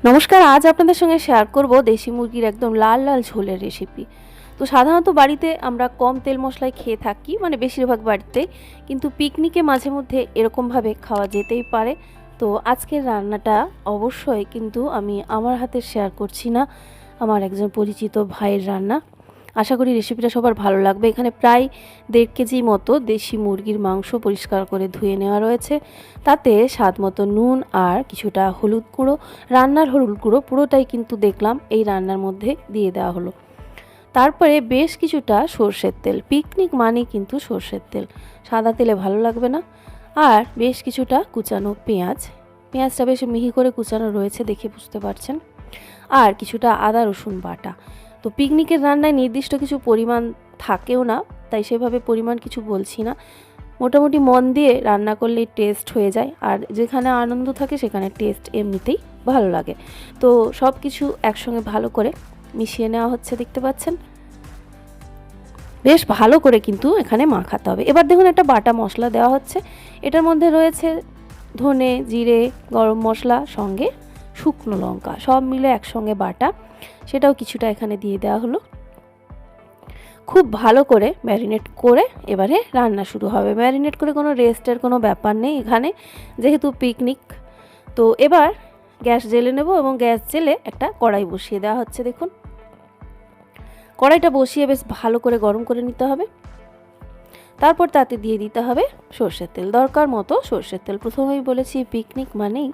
নমস্কার, আজ আপনাদের সঙ্গে শেয়ার করব দেশি মুরগির একদম লাল লাল ঝোলের রেসিপি। তো সাধারণত বাড়িতে আমরা কম তেল মশলায় খেয়ে থাকি, মানে বেশিরভাগ বাড়িতেই। কিন্তু পিকনিকে মাঝে মধ্যে এরকমভাবে খাওয়া যেতেই পারে। তো আজকের রান্নাটা অবশ্যই কিন্তু আমি আমার হাতে শেয়ার করছি না, আমার একজন পরিচিত ভাইয়ের রান্না। আশা করি রেসিপিটা সবার ভালো লাগবে। এখানে প্রায় 1.5 কেজি মতো দেশি মুরগির মাংস পরিষ্কার করে ধুয়ে নেওয়া রয়েছে। তাতে স্বাদ মতো নুন আর কিছুটা হলুদ গুঁড়ো, রান্নার হলুদ গুঁড়ো পুরোটাই কিন্তু দেখলাম এই রান্নার মধ্যে দিয়ে দেওয়া হলো। তারপরে বেশ কিছুটা সর্ষের তেল, পিকনিক মানে কিন্তু সর্ষের তেল, সাদা তেলে ভালো লাগবে না। আর বেশ কিছুটা কুচানো পেঁয়াজটা বেশ মিহি করে কুচানো রয়েছে, দেখে বুঝতে পারছেন। আর কিছুটা আদা রসুন বাটা। তো পিকনিকের রান্নায় নির্দিষ্ট কিছু পরিমাণ থাকেও না, তাই সেভাবে পরিমাণ কিছু বলছি না। মোটামুটি মন দিয়ে রান্না করলেই টেস্ট হয়ে যায়, আর যেখানে আনন্দ থাকে সেখানে টেস্ট এমনিতেই ভালো লাগে। তো সব কিছু একসঙ্গে ভালো করে মিশিয়ে নেওয়া হচ্ছে, দেখতে পাচ্ছেন। বেশ ভালো করে কিন্তু এখানে মাখাতে হবে। এবার দেখুন একটা বাটা মশলা দেওয়া হচ্ছে। এটার মধ্যে রয়েছে ধনে, জিরে, গরম মশলা, সঙ্গে শুকনো লঙ্কা, সব মিলে একসঙ্গে বাটা, সেটাও কিছুটা এখানে দিয়ে দেওয়া হলো। খুব ভালো করে ম্যারিনেট করে এবারে রান্না শুরু হবে। ম্যারিনেট করে কোনো রেস্টের কোনো ব্যাপার নেই এখানে, যেহেতু পিকনিক। তো এবার গ্যাস জ্বেলে নেব, এবং গ্যাস জ্বেলে একটা কড়াই বসিয়ে দেওয়া হচ্ছে। দেখুন, কড়াইটা বসিয়ে বেশ ভালো করে গরম করে নিতে হবে। তারপর তাতে দিয়ে দিতে হবে সর্ষের তেল, দরকার মতো সর্ষের তেল। প্রথমেই বলেছি পিকনিক মানেই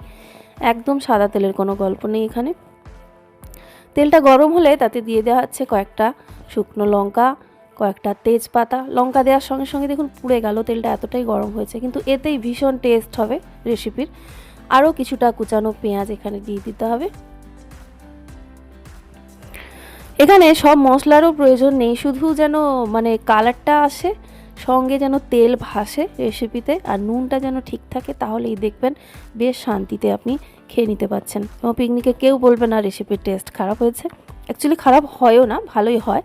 একদম সাদা তেলের কোনো গল্প নেই এখানে। তেলটা গরম হলে তাতে দিয়ে দেওয়া হচ্ছে কয়েকটা শুকনো লঙ্কা, কয়েকটা তেজপাতা। লঙ্কা দেওয়ার সঙ্গে সঙ্গে দেখুন পুড়ে গেল, তেলটা এতটাই গরম হয়েছে, কিন্তু এতেই ভীষণ টেস্ট হবে রেসিপির। আরও কিছুটা কুচানো পেঁয়াজ এখানে দিয়ে দিতে হবে। এখানে সব মশলারও প্রয়োজন নেই, শুধু যেন মানে কালারটা আসে, সঙ্গে যেন তেল ভাসে রেসিপিতে, আর নুনটা যেন ঠিক থাকে, তাহলেই দেখবেন বেশ শান্তিতে আপনি খেয়ে নিতে পারছেন। এবং পিকনিকে কেউ বলবে না রেসিপির টেস্ট খারাপ হয়েছে। অ্যাকচুয়ালি খারাপ হয়ও না, ভালোই হয়।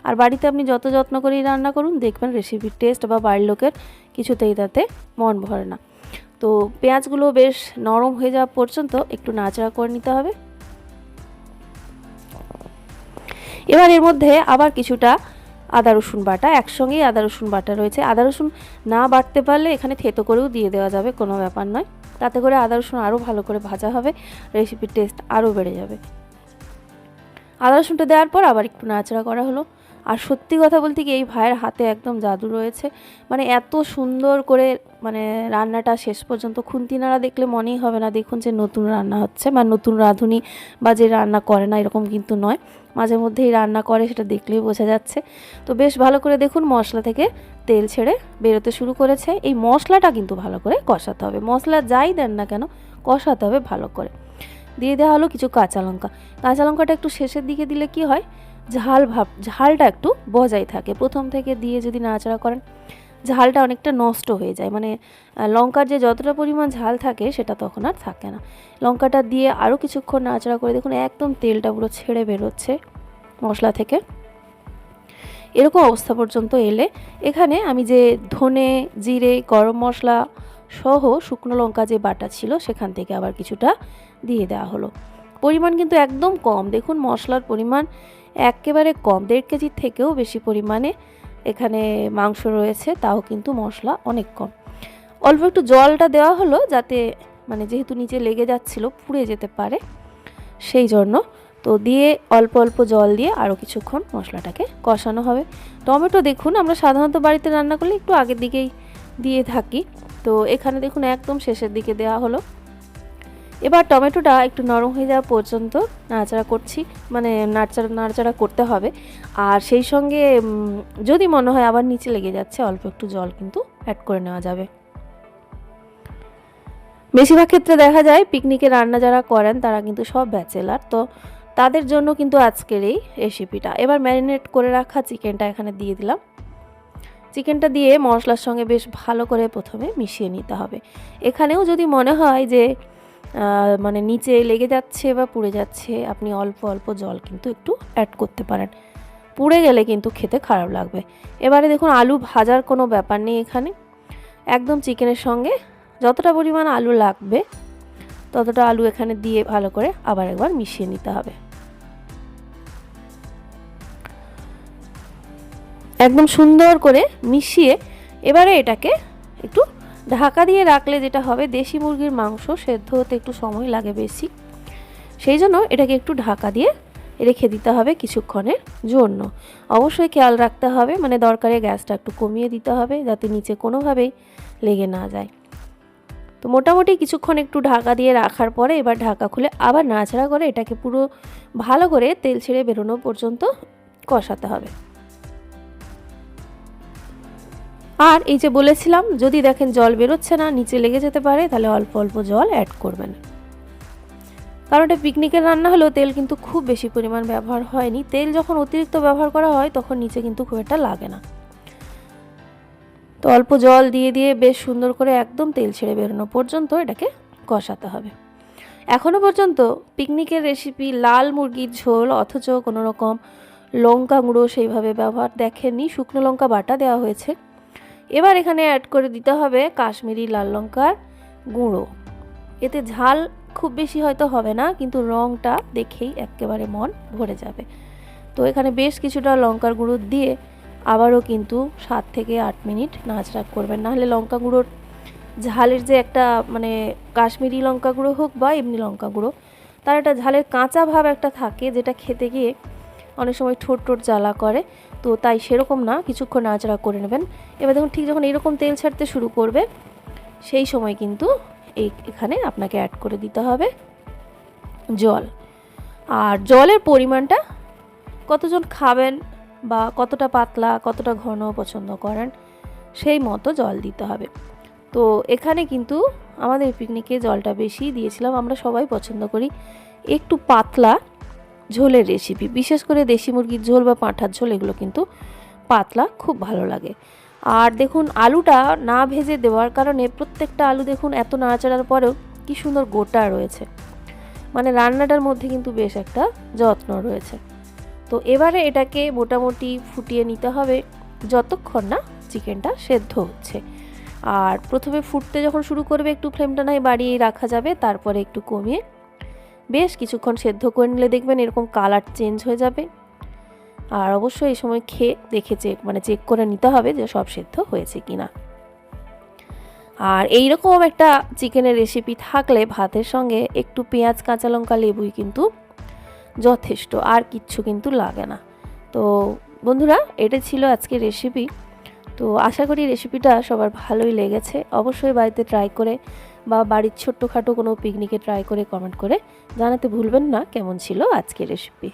আর বাড়িতে আপনি যত যত্ন করেই রান্না করুন, দেখবেন রেসিপির টেস্ট বা বাড়ির লোকের কিছুতেই তাতে মন ভরে না। তো পেঁয়াজগুলো বেশ নরম হয়ে যাওয়া পর্যন্ত একটু নাড়াচাড়া করে নিতে হবে। এবার এর মধ্যে আবার কিছুটা আদা রসুন বাটা, একসঙ্গেই আদা রসুন বাটা রয়েছে। আদা রসুন না বাটতে পারলে এখানে থেতো করেও দিয়ে দেওয়া যাবে, কোনো ব্যাপার নয়। তাতে করে আদা রসুন আরও ভালো করে ভাজা হবে, রেসিপির টেস্ট আরও বেড়ে যাবে। আদা রসুনটা দেওয়ার পর আবার একটু নাড়াচাড়া করা হলো। আর সত্যি কথা বলতে কি, এই ভাইয়ের হাতে একদম জাদু রয়েছে। মানে এত সুন্দর করে মানে রান্নাটা শেষ পর্যন্ত খুন্তি নাড়া দেখলে মনেই হবে না দেখুন যে নতুন রান্না হচ্ছে, বা নতুন রাঁধুনি বা যে রান্না করে না এরকম কিন্তু নয়, মাঝে মধ্যেই রান্না করে, সেটা দেখলেই বোঝা যাচ্ছে। তো বেশ ভালো করে দেখুন মশলা থেকে তেল ছেড়ে বেরোতে শুরু করেছে। এই মশলাটা কিন্তু ভালো করে কষাতে হবে, মশলা যাই দেন না কেন কষাতে হবে ভালো করে। দিয়ে দেওয়া হলো কিছু কাঁচা লঙ্কা। কাঁচা লঙ্কাটা একটু শেষের দিকে দিলে কি হয়, ঝালটা একটু বজায় থাকে। প্রথম থেকে দিয়ে যদি নাড়াচাড়া করেন, ঝালটা অনেকটা নষ্ট হয়ে যায়, মানে লঙ্কার যে যতটা পরিমাণ ঝাল থাকে সেটা তখন আর থাকে না। লঙ্কাটা দিয়ে আরও কিছুক্ষণ নাড়াচাড়া করে দেখুন একদম তেলটা পুরো ছেড়ে বেরোচ্ছে মশলা থেকে। এরকম অবস্থা পর্যন্ত এলে এখানে আমি যে ধনে, জিরে, গরম মশলা সহ শুকনো লঙ্কা যে বাটা ছিল সেখান থেকে আবার কিছুটা দিয়ে দেওয়া হলো। পরিমাণ কিন্তু একদম কম, দেখুন মশলার পরিমাণ একেবারে কম, 1.5 কেজির থেকেও বেশি পরিমাণে এখানে মাংস রয়েছে, তাও কিন্তু মশলা অনেক কম। অল্প একটু জলটা দেওয়া হলো, যাতে মানে যেহেতু নিচে লেগে যাচ্ছিল পুড়ে যেতে পারে সেই জন্য। তো দিয়ে অল্প অল্প জল দিয়ে আরও কিছুক্ষণ মশলাটাকে কষানো হবে। টমেটো দেখুন আমরা সাধারণত বাড়িতে রান্না করলে একটু আগের দিকেই দিয়ে থাকি, তো এখানে দেখুন একদম শেষের দিকে দেওয়া হলো। এবার টমেটোটা একটু নরম হয়ে যাওয়া পর্যন্ত নাড়াচাড়া করছি, মানে নাড়াচাড়া করতে হবে। আর সেই সঙ্গে যদি মনে হয় আবার নিচে লেগে যাচ্ছে, অল্প একটু জল কিন্তু অ্যাড করে নেওয়া যাবে। বেশিরভাগ ক্ষেত্রে দেখা যায় পিকনিকে রান্না যারা করেন তারা কিন্তু সব ব্যাচেলার, তো তাদের জন্য কিন্তু আজকের এই রেসিপিটা। এবার ম্যারিনেট করে রাখা চিকেনটা এখানে দিয়ে দিলাম। চিকেনটা দিয়ে মশলার সঙ্গে বেশ ভালো করে প্রথমে মিশিয়ে নিতে হবে। এখানেও যদি মনে হয় যে মানে নিচে লেগে যাচ্ছে বা পুড়ে যাচ্ছে, আপনি অল্প অল্প জল কিন্তু একটু অ্যাড করতে পারেন, পুড়ে গেলে কিন্তু খেতে খারাপ লাগবে। এবারে দেখুন আলু ভাজার কোনো ব্যাপার নেই এখানে, একদম চিকেনের সঙ্গে যতটা পরিমাণ আলু লাগবে ততটা আলু এখানে দিয়ে ভালো করে আবার একবার মিশিয়ে নিতে হবে। একদম সুন্দর করে মিশিয়ে এবারে এটাকে একটু ঢাকা দিয়ে রাখলে যেটা হবে, দেশি মুরগির মাংস সেদ্ধ হতে একটু সময় লাগে বেশি, সেই জন্য এটাকে একটু ঢাকা দিয়ে রেখে দিতে হবে কিছুক্ষণের জন্য। অবশ্যই খেয়াল রাখতে হবে, মানে দরকারে গ্যাসটা একটু কমিয়ে দিতে হবে যাতে নিচে কোনোভাবেই লেগে না যায়। তো মোটামুটি কিছুক্ষণ একটু ঢাকা দিয়ে রাখার পরে এবার ঢাকা খুলে আবার নাড়াচাড়া করে এটাকে পুরো ভালো করে তেল ছেড়ে বেরোনো পর্যন্ত কষাতে হবে। আর এই যে বলেছিলাম, যদি দেখেন জল বেরোচ্ছে না, নিচে লেগে যেতে পারে, তাহলে অল্প অল্প জল অ্যাড করবেন। কারণ এটা পিকনিকের রান্না হলেও তেল কিন্তু খুব বেশি পরিমাণ ব্যবহার হয়নি। তেল যখন অতিরিক্ত ব্যবহার করা হয় তখন নিচে কিন্তু খুব একটা লাগে না। তো অল্প জল দিয়ে দিয়ে বেশ সুন্দর করে একদম তেল ছেড়ে বেরোনো পর্যন্ত এটাকে কষাতে হবে। এখনও পর্যন্ত পিকনিকের রেসিপি লাল মুরগির ঝোল অথচ কোনো রকম লঙ্কা গুঁড়ো সেইভাবে ব্যবহার দেখেননি, শুকনো লঙ্কা বাটা দেওয়া হয়েছে। এবার এখানে অ্যাড করে দিতে হবে কাশ্মীরি লাল লঙ্কার গুঁড়ো। এতে ঝাল খুব বেশি হয়তো হবে না, কিন্তু রঙটা দেখেই একেবারে মন ভরে যাবে। তো এখানে বেশ কিছুটা লঙ্কার গুঁড়ো দিয়ে আবারও কিন্তু 7 থেকে 8 মিনিট নাড়াচাড়া করবেন, নাহলে লঙ্কা গুঁড়োর ঝালের যে একটা মানে কাশ্মীরি লঙ্কা গুঁড়ো হোক বা এমনি লঙ্কা গুঁড়ো, তার একটা ঝালের কাঁচা ভাব একটা থাকে যেটা খেতে গিয়ে অনেক সময় ঠোঁট জ্বালা করে। তো তাই সেরকম না, কিছুক্ষণ নাড়াচাড়া করে নেবেন। এবার দেখুন ঠিক যখন এরকম তেল ছাড়তে শুরু করবে সেই সময় কিন্তু এখানে আপনাকে অ্যাড করে দিতে হবে জল। আর জলের পরিমাণটা কতজন খাবেন বা কতটা পাতলা কতটা ঘন পছন্দ করেন সেই মতো জল দিতে হবে। তো এখানে কিন্তু আমাদের পিকনিকে জলটা বেশি দিয়েছিলাম, আমরা সবাই পছন্দ করি একটু পাতলা ঝোলের রেসিপি, বিশেষ করে দেশি মুরগির ঝোল বা পাঁঠার ঝোল এগুলো কিন্তু পাতলা খুব ভালো লাগে। আর দেখুন আলুটা না ভেজে দেওয়ার কারণে প্রত্যেকটা আলু দেখুন এত নাড়াচাড়ার পরেও কি সুন্দর গোটা রয়েছে, মানে রান্নাটার মধ্যে কিন্তু বেশ একটা যত্ন রয়েছে। তো এবারে এটাকে মোটামুটি ফুটিয়ে নিতে হবে যতক্ষণ না চিকেনটা সেদ্ধ হচ্ছে। আর প্রথমে ফুটতে যখন শুরু করবে একটু ফ্লেমটা নয় বাড়িয়ে রাখা যাবে, তারপরে একটু কমিয়ে বেশ কিছুক্ষণ সেদ্ধ করে নিলে দেখবেন এরকম কালার চেঞ্জ হয়ে যাবে। আর অবশ্যই এই সময় খেয়ে দেখে চেক করে নিতে হবে যে সব সেদ্ধ হয়েছে কিনা। আর এইরকম একটা চিকেনের রেসিপি থাকলে ভাতের সঙ্গে একটু পেঁয়াজ কাঁচা লঙ্কা লেবুই কিন্তু যথেষ্ট, আর কিচ্ছু কিন্তু লাগে না। তো বন্ধুরা এটা ছিল আজকের রেসিপি। তো আশা করি রেসিপিটা সবার ভালোই লেগেছে। অবশ্যই বাড়িতে ট্রাই করে বা বাড়ির ছোট্টখাটো কোনো পিকনিকে ট্রাই করে কমেন্ট করে জানাতে ভুলবেন না কেমন ছিল আজকের রেসিপি।